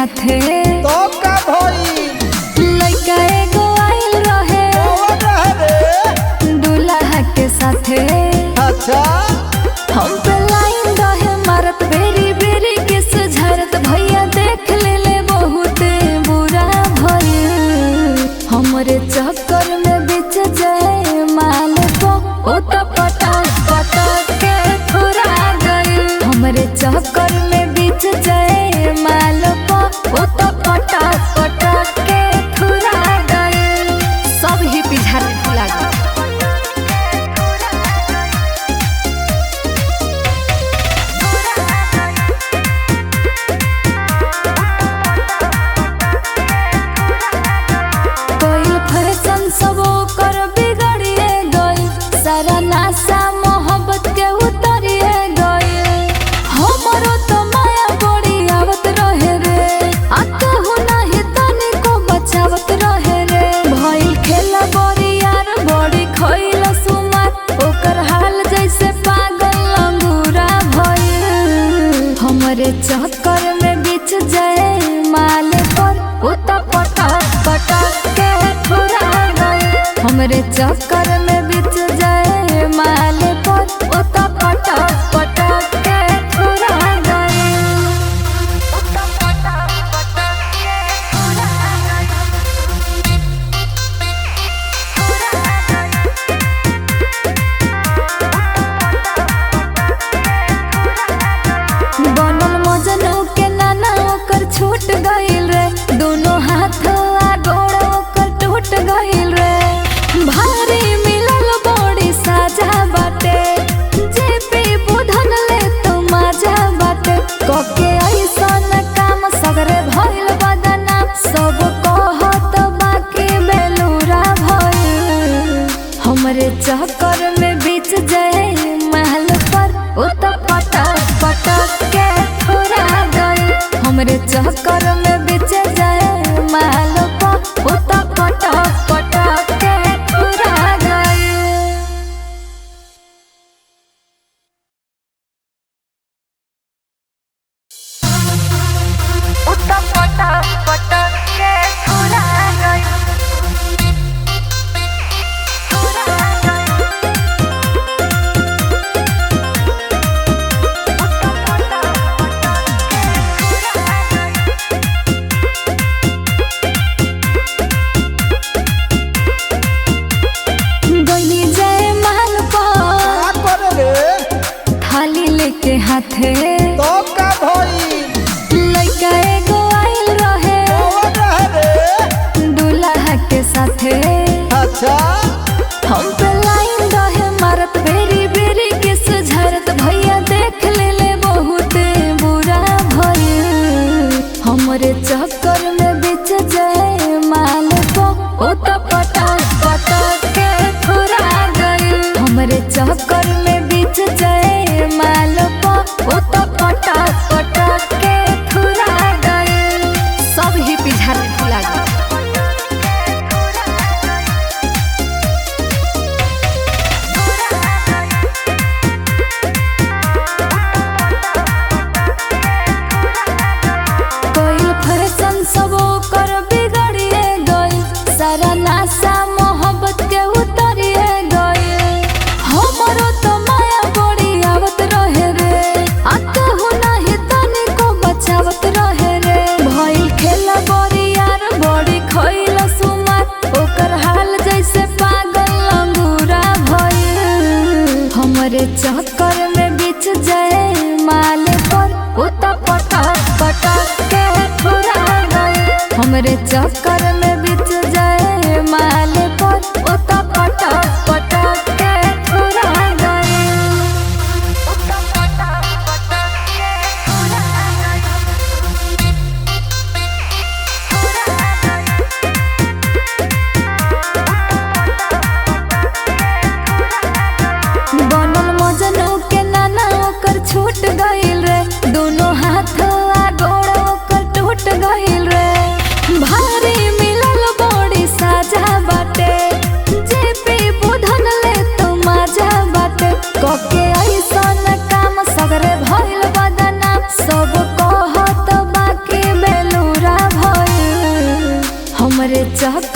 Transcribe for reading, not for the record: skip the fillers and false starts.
हाथे तो का भई लइका एगो आइल रहे दूल्हा के साथे। अच्छा हम पे लाइन रहे मारत बेरी बेरी किस झरत भैया देख ले बहुत बुरा भइल। हमरे चक्कर में बिच जाए माल को ओ तो पटक पटक के थोड़ा गइल। हमरे चक्कर में बिच जाए माल को ओ तो पटक पटक के थोड़ा गइल। सब ही पिझारे लगा सब कर बिगड़िए गई सारा नासा मोहब्बत के उतरिए गई। हमरो तो माया बड़ी आवत रहे रे कहू नहीं तनी को बचावत रहे रे। भइल खेला बड़ी यार बड़ी खइला सुमार ओकर हाल जैसे पागल अंगूरा भइल। हमरे चक्कर में बिछ जाए माल पर उता पटक पटक के थोड़ा हमरे चक्कर में बिच जाए माल पर उता पटक पटक के थोड़ा बनल मजनू के नाना ओकर छूट गइल रे दोनों हाथ आ गोड़ ओकर टूट गइल रे। भारी मिलल बड़ी साजा बाटे जे पे बुधन ले तो मजा बाटे कके ऐसन काम सगरे भइल बदना सब कहत बाकी बेलूरा भइल। हमरे चक्कर में बिच जाए महल पर उता पटक पटक के थोड़ा गइल। हमरे चक्कर में बिच जाए महल पर उता पटक पटक के के हाथे तो का भई लइका एगो आइल रहे दूल्हा के साथे। अच्छा हम पे लाइन रहे मारत बेरी बेरी किस झरत भैया देख ले बहुत बुरा भइल। हमरे चक्कर में बिच जाए माल को ओ तो पटक पटक के थोड़ा गइल। हमरे चक्कर में बिच जाए माल ओ तो पटक पटक के थोड़ा गइल। सब ही पिझारे लगा कोई फैशन सब कर बिगड़िए गई सारा नासा मोहब्बत के उतरिए गई। हमरो तो माया बड़ी आवत रहे रे कहू नहीं तनी को बचावत रहे रे। भइल खेला बड़ी यार बड़ी खइला सुमार ओकर हाल जैसे पागल अंगूरा भइल। हमरे चक्कर में बिच जाए माल पर उता पटक पटक के थोड़ा गइल। हमरे चक्कर में बिच जाए माल पर उता पटक पटक के थोड़ा बनल मजनू के नाना ओकर छूट गइल रे दोनों हाथ आ गोड़ ओकर टूट गइल रे। भारी मिलल बड़ी साजा बाटे जे पे बुधन ले तो मजा बाटे कके ऐसन काम सगरे भइल बदना सब कहत बाकी बेलूरा तोहरे चक्कर